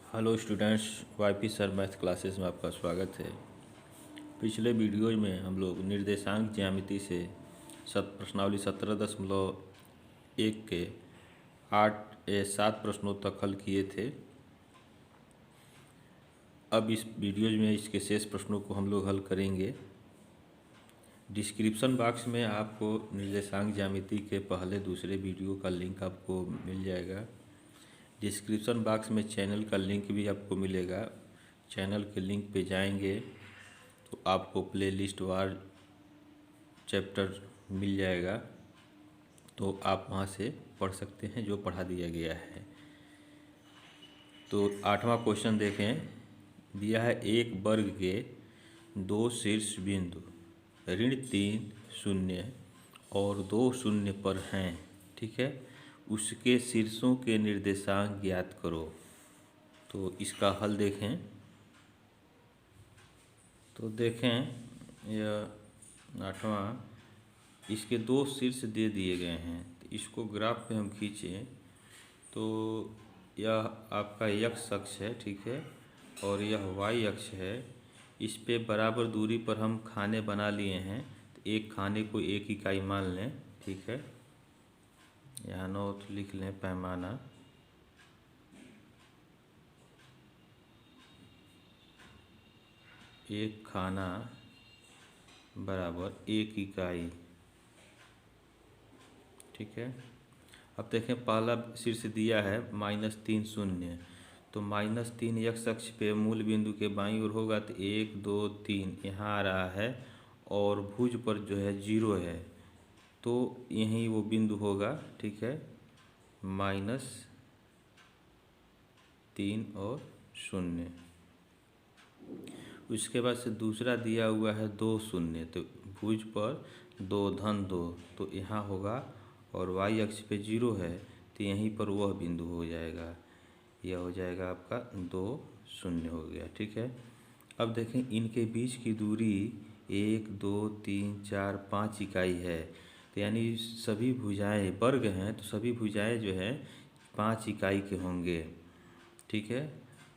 Hello students, YP sir math classes में आपका स्वागत है। पिछले वीडियोज में हम लोग निर्देशांक ज्यामिति से प्रश्नावली 17.1 के 7 प्रश्नों तक हल किए थे। अब इस वीडियोज में इसके शेष प्रश्नों को हम लोग हल करेंगे। डिस्क्रिप्शन बॉक्स में आपको निर्देशांक ज्यामिति के पहले दूसरे वीडियो का लिंक आपको मिल जाएगा। डिस्क्रिप्शन बॉक्स में चैनल का लिंक भी आपको मिलेगा। चैनल के लिंक पे जाएंगे तो आपको प्लेलिस्ट वार चैप्टर मिल जाएगा, तो आप वहाँ से पढ़ सकते हैं जो पढ़ा दिया गया है। तो 8वां क्वेश्चन देखें। दिया है एक वर्ग के 2 शीर्ष बिंदु ऋण 3 शून्य और 2 शून्य पर हैं, ठीक है। उसके शीर्षों के निर्देशांक ज्ञात करो। तो इसका हल देखें। तो देखें यह 8वां, इसके 2 शीर्ष दे दिए गए हैं। तो इसको ग्राफ पे हम खींचें तो यह आपका x अक्ष है, ठीक है, और यह y अक्ष है। इस पे बराबर दूरी पर हम खाने बना लिए हैं। तो एक खाने को 1 इकाई मान लें, ठीक है। यहाँ नोट लिख लें, पैमाना। एक खाना बराबर 1 इकाई, ठीक है। अब देखें, पहला शीर्ष दिया है -3 शून्य। तो -3 x अक्ष पे मूल बिंदु के बाईं ओर होगा। तो 1 2 3 यहाँ आ रहा है और भुज पर जो है 0 है, तो यहीं वो बिंदु होगा, ठीक है। -3 और 0। उसके बाद से दूसरा दिया हुआ है 2 शून्य। तो भुज पर 2 धन 2, तो यहाँ होगा, और y अक्ष पे 0 है, तो यहीं पर वह बिंदु हो जाएगा। यह हो जाएगा आपका 2 शून्य हो गया, ठीक है। अब देखें, इनके बीच की दूरी 1 2 3 4 5 इकाई है। तो यानी सभी भुजाएं वर्ग हैं, तो सभी भुजाएं जो हैं 5 इकाई के होंगे, ठीक है।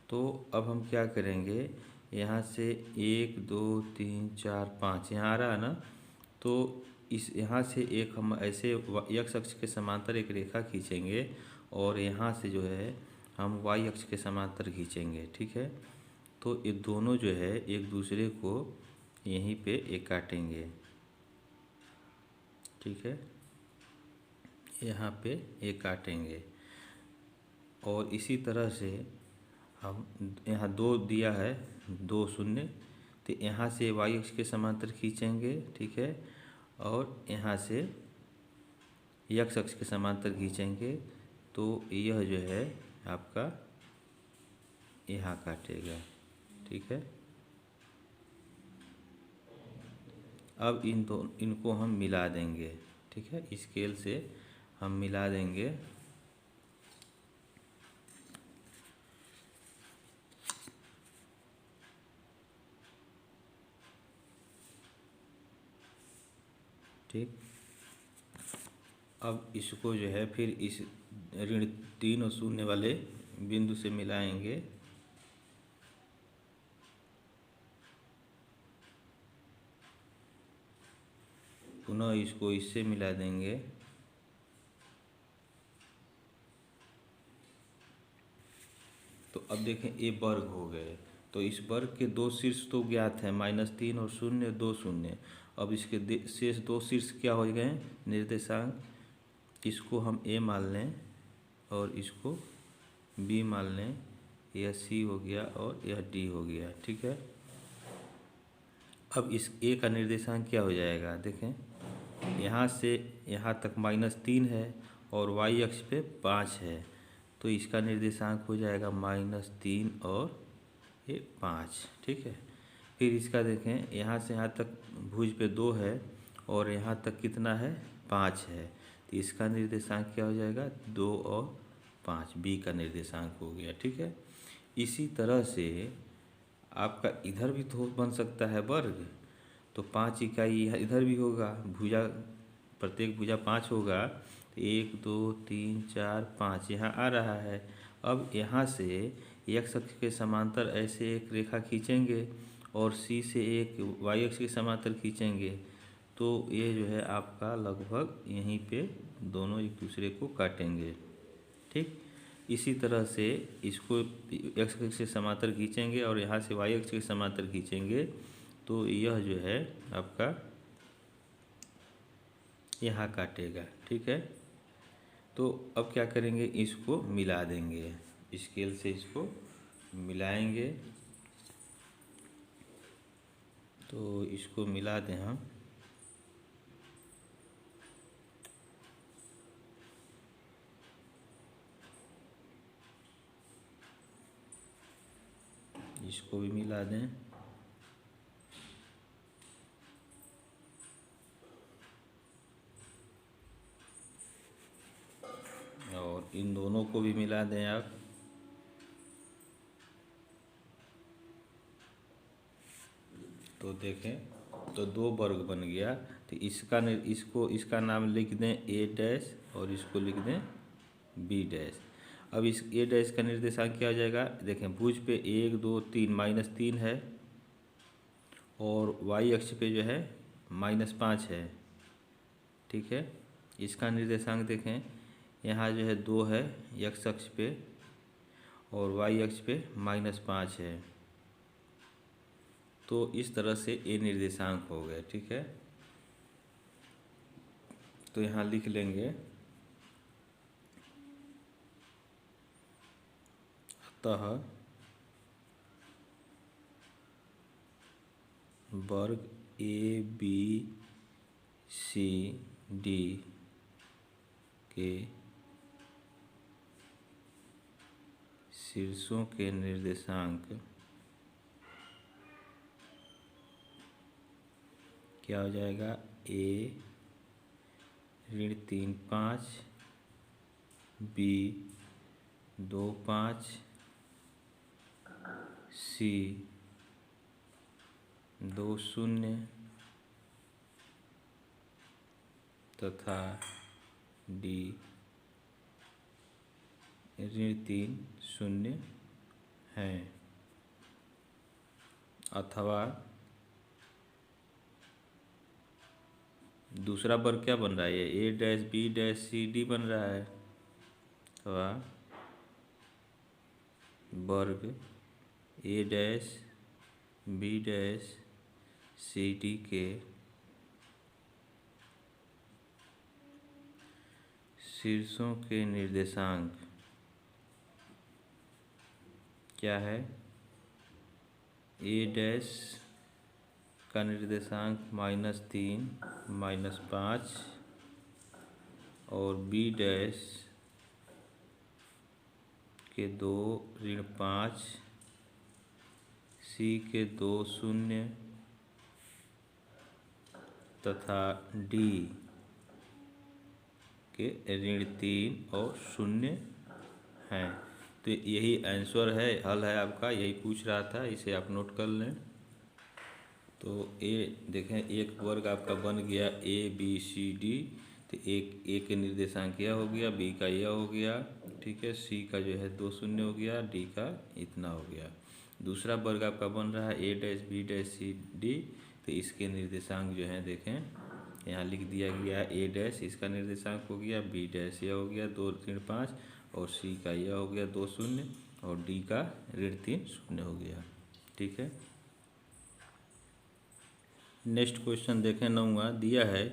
तो अब हम क्या करेंगे, यहाँ से 1 2 3 4 5 यहाँ आ रहा है ना। तो इस यहाँ से एक हम ऐसे x अक्ष के समांतर एक रेखा खींचेंगे और यहाँ से जो है हम y अक्ष के समांतर खींचेंगे, ठीक है। तो ये दोनों जो है एक दूसरे को यहीं पे एक काटेंगे, ठीक है। यहाँ पे एक काटेंगे और इसी तरह से हम यहाँ 2 दिया है 2 शून्य। तो यहाँ से y अक्ष के समांतर खींचेंगे, ठीक है, और यहाँ से x अक्ष के समांतर खींचेंगे। तो यह जो है आपका यहाँ काटेगा, ठीक है। अब इनको हम मिला देंगे, ठीक है। स्केल से हम मिला देंगे। ठीक, अब इसको जो है फिर इस ऋण 3 और 0 वाले बिंदु से मिलाएंगे। पुनः इसको इससे मिला देंगे। तो अब देखें, ये वर्ग हो गए। तो इस वर्ग के 2 शीर्ष तो ज्ञात हैं, -3 और 0 2 शून्य। अब इसके शेष 2 शीर्ष क्या हो गए, निर्देशांक। इसको हम a मान लें और इसको b मान लें। यह c हो गया और यह d हो गया, ठीक है। अब इस a का निर्देशांक क्या हो जाएगा, देखें, यहाँ से यहाँ तक -3 है और y अक्ष पे 5 है। तो इसका निर्देशांक हो जाएगा -3 और ये 5, ठीक है। फिर इसका देखें, यहाँ से यहाँ तक भुज पे 2 है और यहाँ तक कितना है, 5 है। तो इसका निर्देशांक क्या हो जाएगा, 2 और 5, बी का निर्देशांक हो गया, ठीक है। इसी तरह से आपका इधर भी तो बन सकता है वर्ग। तो 5 इकाई इधर भी होगा, भुजा प्रत्येक भुजा 5 होगा। 1 2 3 4 5 यहाँ आ रहा है। अब यहाँ से एक्स अक्ष के समांतर ऐसे एक रेखा खींचेंगे और सी से एक वाई अक्ष के समांतर खींचेंगे, तो ये जो है आपका लगभग यहीं पे दोनों एक दूसरे को काटेंगे। ठीक, इसी तरह से इसको एक्स अक्ष के समांतर खींचेंगे और यहाँ से वाई अक्ष के समांतर खींचेंगे, तो यह जो है आपका यहाँ काटेगा। ठीक है, तो अब क्या करेंगे, इसको मिला देंगे, स्केल से इसको मिलाएंगे। तो इसको मिला दें हम, इसको भी मिला दें, और इन दोनों को भी मिला दें आप। तो देखें, तो दो वर्ग बन गया। तो इसका नाम लिख दें ए डैश और इसको लिख दें बी डैश। अब इस ए डैश का निर्देशांक क्या हो जाएगा, देखें भुज पे 1 2 3 -3 है और वाई अक्ष पे जो है -5 है। ठीक है, इसका निर्देशांक देखें, यहाँ जो है 2 है एक्स अक्ष पे और वाई अक्ष पे -5 है। तो इस तरह से ए निर्देशांक हो गए। ठीक है, तो यहाँ लिख लेंगे, अतः वर्ग ए बी सी डी के शीर्षों के निर्देशांक क्या हो जाएगा, ए ऋण 3 5, बी 2 5, सी 2 0 तथा डी ऋण 3 0 है। अथवा दूसरा वर्ग क्या बन रहा है, ये A dash B dash C D बन रहा है। अथवा वर्ग A dash B dash C D के शीर्षों के निर्देशांक क्या है, ए डैश का निर्देशांक -3 -5 और बी डैश के 2 ऋण 5, सी के 2 0 तथा डी के ऋण 3 और 0 हैं। तो यही आंसर है, हल है आपका, यही पूछ रहा था, इसे आप नोट कर लें। तो ए देखें, एक वर्ग आपका बन गया ए बी सी डी। तो एक ए के निर्देशांक यह हो गया, बी का यह हो गया, ठीक है, सी का जो है 2 0 हो गया, डी का इतना हो गया। दूसरा वर्ग आपका बन रहा है A dash B dash C D. तो इसके निर्देशांक जो है देखें, यहाँ लिख दिया गया ए डैश, इसका निर्देशांक हो गया, बी डैश यह हो गया 2 ऋण 5 और सी का यह हो गया 2 0 और डी का ऋण 3 0 हो गया। ठीक है, नेक्स्ट क्वेश्चन देखें, 9वां दिया है,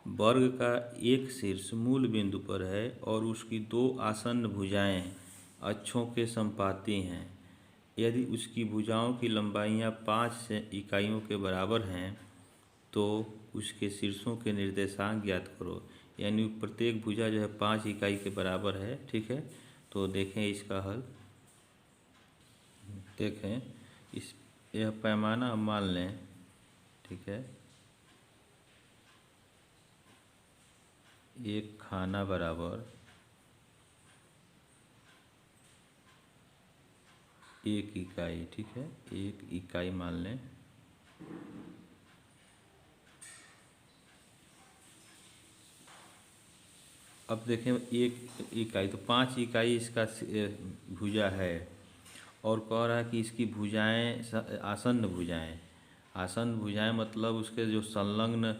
वर्ग का एक शीर्ष मूल बिंदु पर है और उसकी 2 आसन्न भुजाएं अक्षों के संपाती हैं। यदि उसकी भुजाओं की लंबाइयां 5 इकाइयों के बराबर हैं तो उसके शीर्षों के निर्देशांक ज्ञात करो। यानी प्रत्येक भुजा जो है 5 इकाई के बराबर है। ठीक है, तो देखें इसका हल। देखें, यह पैमाना हम मान लें, ठीक है, एक खाना बराबर 1 इकाई। ठीक है, 1 इकाई मान लें। अब देखें 1 इकाई, तो 5 इकाई इसका भुजा है और कह रहा है कि इसकी भुजाएं आसन्न भुजाएं मतलब उसके जो संलग्न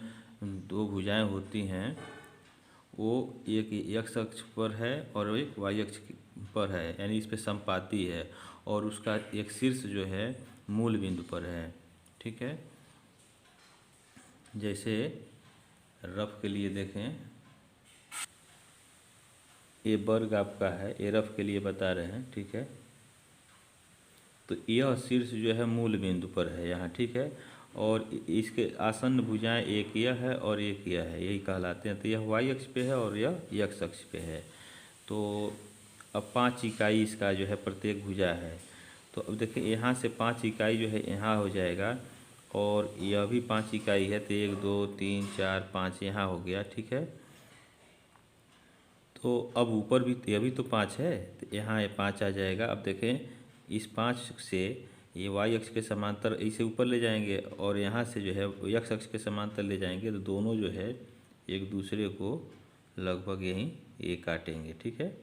दो भुजाएं होती हैं वो एक x अक्ष पर है और एक y अक्ष पर है, यानी इस पे संपाती है और उसका एक शीर्ष जो है मूल बिंदु पर है। ठीक है, जैसे रफ के लिए देखें, ये वर्ग आपका है, ये रफ के लिए बता रहे हैं। ठीक है, तो यह शीर्ष जो है मूल बिंदु पर है यहाँ। ठीक है, और इसके आसन्न भुजाएं एक यह है और एक यह है, यही कहलाते हैं। तो यह y अक्ष पे है और यह x अक्ष पे है। तो अब 5 इकाई इसका जो है प्रत्येक भुजा है। तो अब देखिए यहाँ से 5 इकाई जो है यहाँ हो जाएगा और यह भी 5 इकाई है, तो 1 2 3 4 5 यहाँ हो गया। ठीक है, तो अब ऊपर भी यह भी तो 5 है, तो यहाँ ये 5 आ जाएगा। अब देखें इस 5 से ये y अक्ष के समांतर इसे ऊपर ले जाएंगे और यहाँ से जो है x अक्ष के समांतर ले जाएंगे, तो दोनों जो है एक दूसरे को लगभग यहीं ये काटेंगे। ठीक है,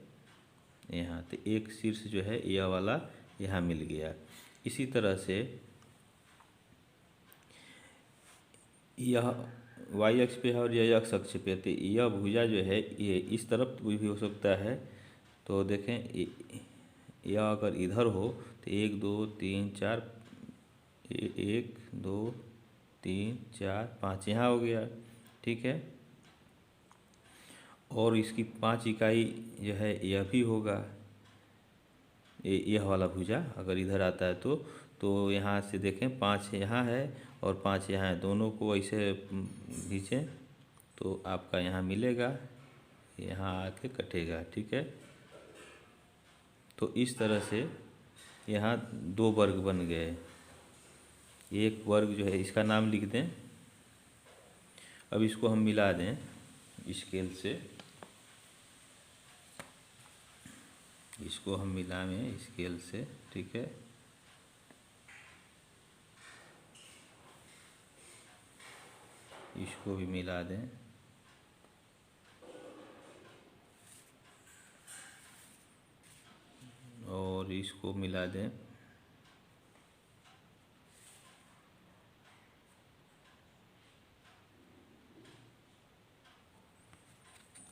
यहाँ तो एक शीर्ष जो है यह वाला यहाँ मिल गया। इसी तरह से यह y अक्ष पे है और यह x अक्ष पे, तो यह भुजा जो है ये इस तरफ भी हो सकता है। तो देखें यह अगर इधर हो तो 1 2 3 4 1 2 3 4 5 यहाँ हो गया। ठीक है, और इसकी 5 इकाई जो है यह भी होगा, यह वाला भुजा अगर इधर आता है तो यहाँ से देखें 5 यहाँ है और 5 यहाँ है, दोनों को ऐसे खींचें तो आपका यहाँ मिलेगा, यहाँ आके कटेगा। ठीक है, तो इस तरह से यहाँ 2 वर्ग बन गए। एक वर्ग जो है इसका नाम लिख दें। अब इसको हम मिला दें स्केल से, इसको हम मिलाएं स्केल से। ठीक है, इसको भी मिला दें। और इसको मिला दें।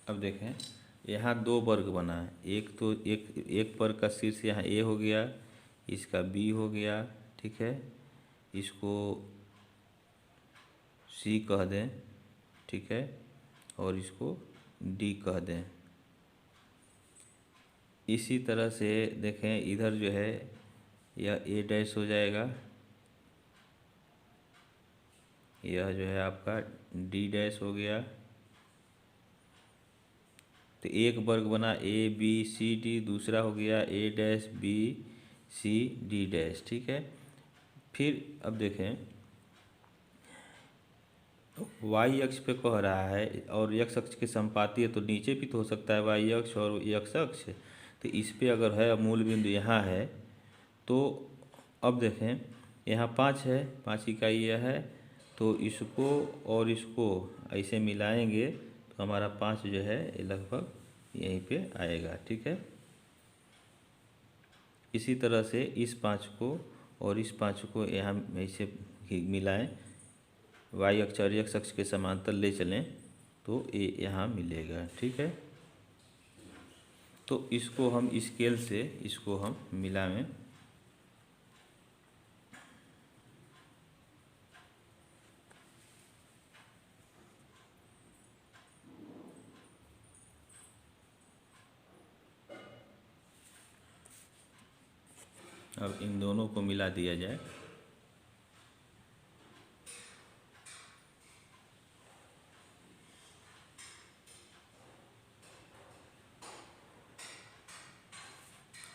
अब देखें यहाँ 2 वर्ग बना है। एक तो एक वर्ग का शीर्ष यहाँ A हो गया, इसका B हो गया। ठीक है, इसको C कह दें। ठीक है, और इसको D कह दें। इसी तरह से देखें इधर जो है यह A डैश हो जाएगा, यह जो है आपका D डैश हो गया। तो एक वर्ग बना A B C D, दूसरा हो गया A dash B C D dash. ठीक है, फिर अब देखें y अक्ष पे कह रहा है और x अक्ष के संपाती है, तो नीचे भी तो हो सकता है y अक्ष और x अक्ष। तो इस पे अगर है मूल बिंदु यहाँ है, तो अब देखें यहाँ 5 है, 5 इकाई यह है, तो इसको और इसको ऐसे मिलाएंगे तो हमारा 5 जो है लगभग यहीं पे आएगा। ठीक है, इसी तरह से इस 5 को और इस 5 को यहाँ ऐसे मिलाएं, y अक्ष और x अक्ष के समांतर ले चलें तो ये यहाँ मिलेगा। ठीक है, तो इसको हम स्केल से इसको हम मिलाएं। अब इन दोनों को मिला दिया जाए।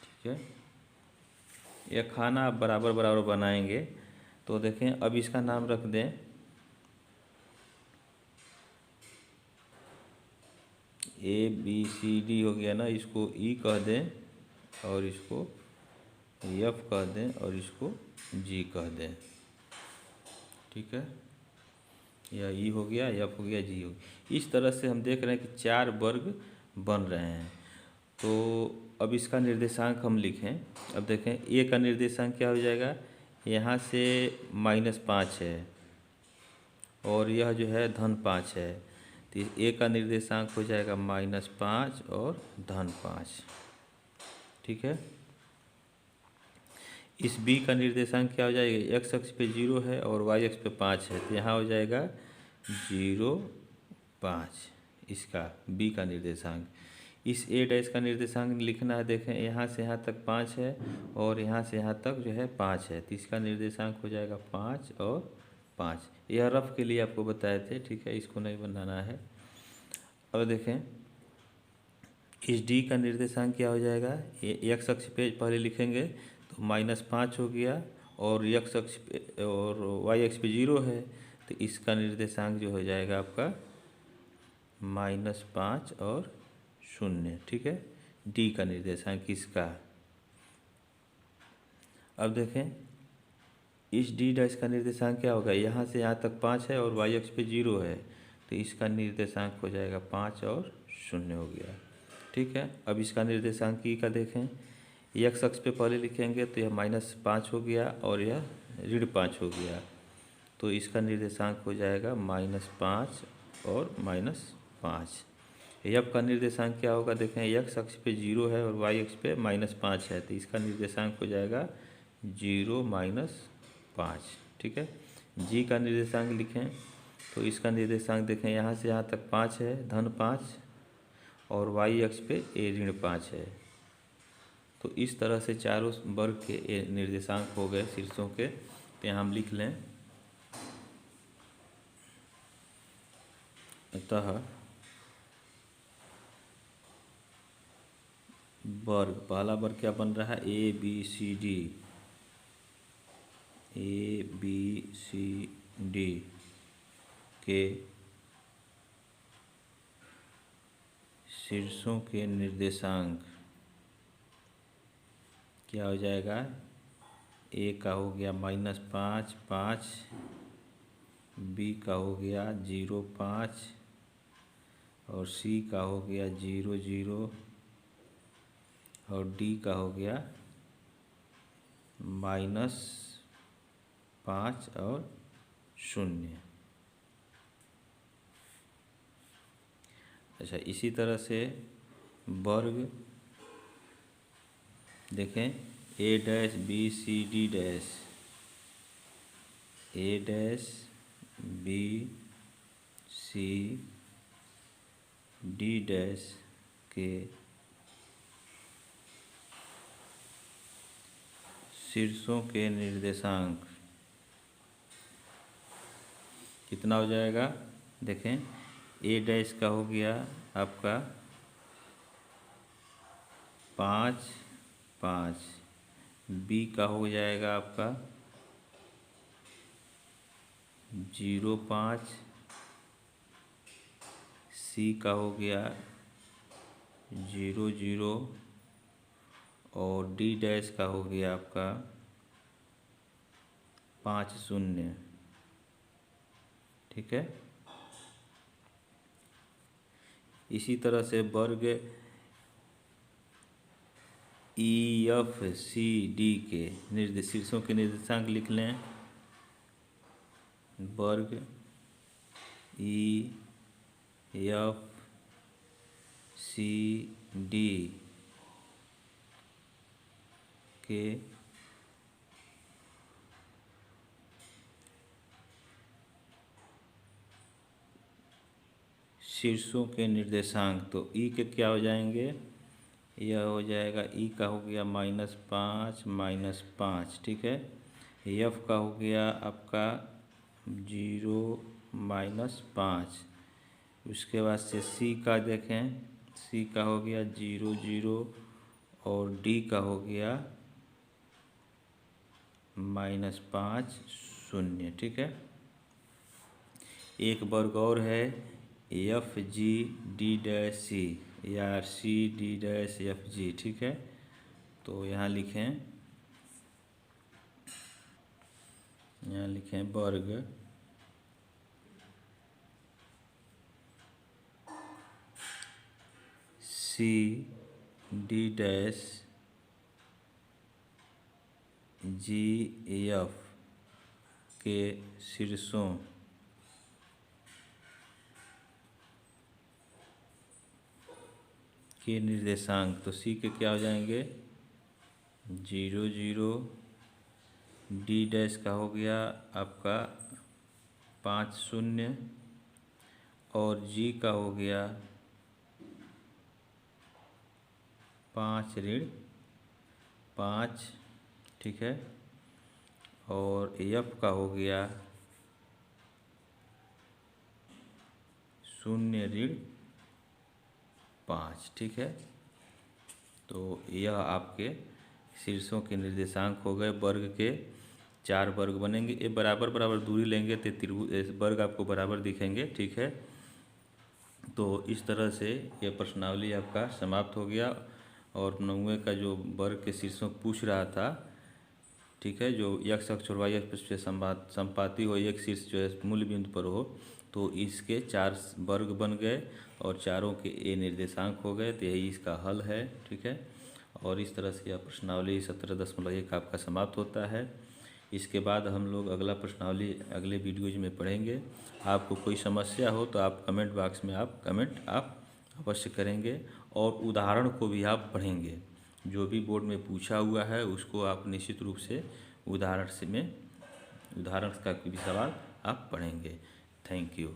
ठीक है, यह खाना आप बराबर बराबर बनाएंगे। तो देखें अब इसका नाम रख दें ABCD हो गया ना, इसको E कह दें और इसको F कह दें और इसको G कह दें। ठीक है, यह E हो गया, F हो गया, G हो गया। इस तरह से हम देख रहे हैं कि 4 वर्ग बन रहे हैं। तो अब इसका निर्देशांक हम लिखें। अब देखें ए का निर्देशांक क्या हो जाएगा, यहाँ से -5 है और यह जो है -5 है, तो ए का निर्देशांक हो जाएगा -5 और -5। ठीक है। इस बी का निर्देशांक क्या हो जाएगा, एक्स अक्ष पे 0 है और वाई अक्ष पे 5 है, तो यहाँ हो जाएगा 0, 5 इसका बी का निर्देशांक। इस ए डैश का निर्देशांक लिखना है। देखें यहाँ से यहाँ तक 5 है और यहाँ से यहाँ तक जो है 5 है, तो इसका निर्देशांक हो जाएगा 5 और 5। यह रफ के लिए आपको बताए थे, ठीक है, इसको नहीं बनाना है। अब देखें इस डी का निर्देशांक क्या हो जाएगा, एक्स अक्ष पे पहले लिखेंगे तो -5 हो गया और एक्स अक्ष पे और वाई अक्ष पे 0 है, तो इसका निर्देशांक जो हो जाएगा आपका -5 और 0। ठीक है, डी का निर्देशांक इसका। अब देखें इस डी डैश का निर्देशांक क्या होगा, यहाँ से यहाँ तक 5 है और वाई अक्ष पे 0 है, तो इसका निर्देशांक हो जाएगा 5 और 0 हो गया। ठीक है। अब इसका निर्देशांक ई का देखें, एक्स अक्ष पे पहले लिखेंगे तो यह -5 हो गया और यह -5 हो गया, तो इसका निर्देशांक हो जाएगा -5 और -5। एफ का निर्देशांक क्या होगा, देखें एक्स अक्ष पे 0 है और वाई अक्ष पे -5 है, तो इसका निर्देशांक हो जाएगा 0, -5। ठीक है। जी का निर्देशांक लिखें तो इसका निर्देशांक देखें यहाँ से यहाँ तक 5 है, -5 और वाई अक्ष पे -5 है, तो इस तरह से चारों वर्ग के निर्देशांक हो गए शीर्षों के, तो यहाँ हम लिख लें। अतः वर्ग, पहला वर्ग क्या बन रहा है, ए बी सी डी के शीर्षों के निर्देशांक क्या हो जाएगा, ए का हो गया -5, 5, बी का हो गया 0, 5 और सी का हो गया 0, 0 और डी का हो गया -5 और 0। अच्छा, इसी तरह से वर्ग देखें A dash B C D dash, A dash B C D dash के शीर्षों के निर्देशांक कितना हो जाएगा, देखें ए डैश का हो गया आपका 5, 5, बी का हो जाएगा आपका 0, 5, सी का हो गया 0, 0 और डी डैश का हो गया आपका 5, 0। ठीक है। इसी तरह से वर्ग ई एफ सी डी के शीर्षों के निर्देशांक लिख लें। वर्ग ई एफ सी डी के शीर्षों के निर्देशांक, तो ई के क्या हो जाएंगे, यह हो जाएगा ई का हो गया -5, -5। ठीक है। एफ का हो गया आपका 0, -5। उसके बाद से सी का देखें, सी का हो गया 0, 0 और डी का हो गया -5, 0। ठीक है। एक वर्ग और है F G D dash C या C D dash F G. ठीक है, तो यहाँ लिखें, वर्ग C D dash G F के शीर्षों के निर्देशांक, तो सी के क्या हो जाएंगे 0 0, डी डैश का हो गया आपका 5 0 और जी का हो गया 5 ऋण 5, ठीक है, और एफ का हो गया 0 ऋण 5, ठीक है। तो यह आपके शीर्षों के निर्देशांक हो गए। वर्ग के 4 वर्ग बनेंगे, ये बराबर बराबर दूरी लेंगे तो त्रिभुज वर्ग आपको बराबर दिखेंगे, ठीक है। तो इस तरह से यह प्रश्नावली आपका समाप्त हो गया। और 9वें का जो वर्ग के शीर्षों पूछ रहा था, ठीक है, जो x अक्ष और y अक्ष पे संपाती हो, एक शीर्ष जो है मूल बिंदु पर हो, तो इसके 4 वर्ग बन गए और चारों के ए निर्देशांक हो गए। तो यही इसका हल है, ठीक है। और इस तरह से यह प्रश्नावली 17.1 आपका समाप्त होता है। इसके बाद हम लोग अगला प्रश्नावली अगले वीडियोज में पढ़ेंगे। आपको कोई समस्या हो तो आप कमेंट बॉक्स में आप कमेंट अवश्य करेंगे और उदाहरण को भी आप पढ़ेंगे। जो भी बोर्ड में पूछा हुआ है उसको आप निश्चित रूप से उदाहरण का भी सवाल आप पढ़ेंगे। Thank you.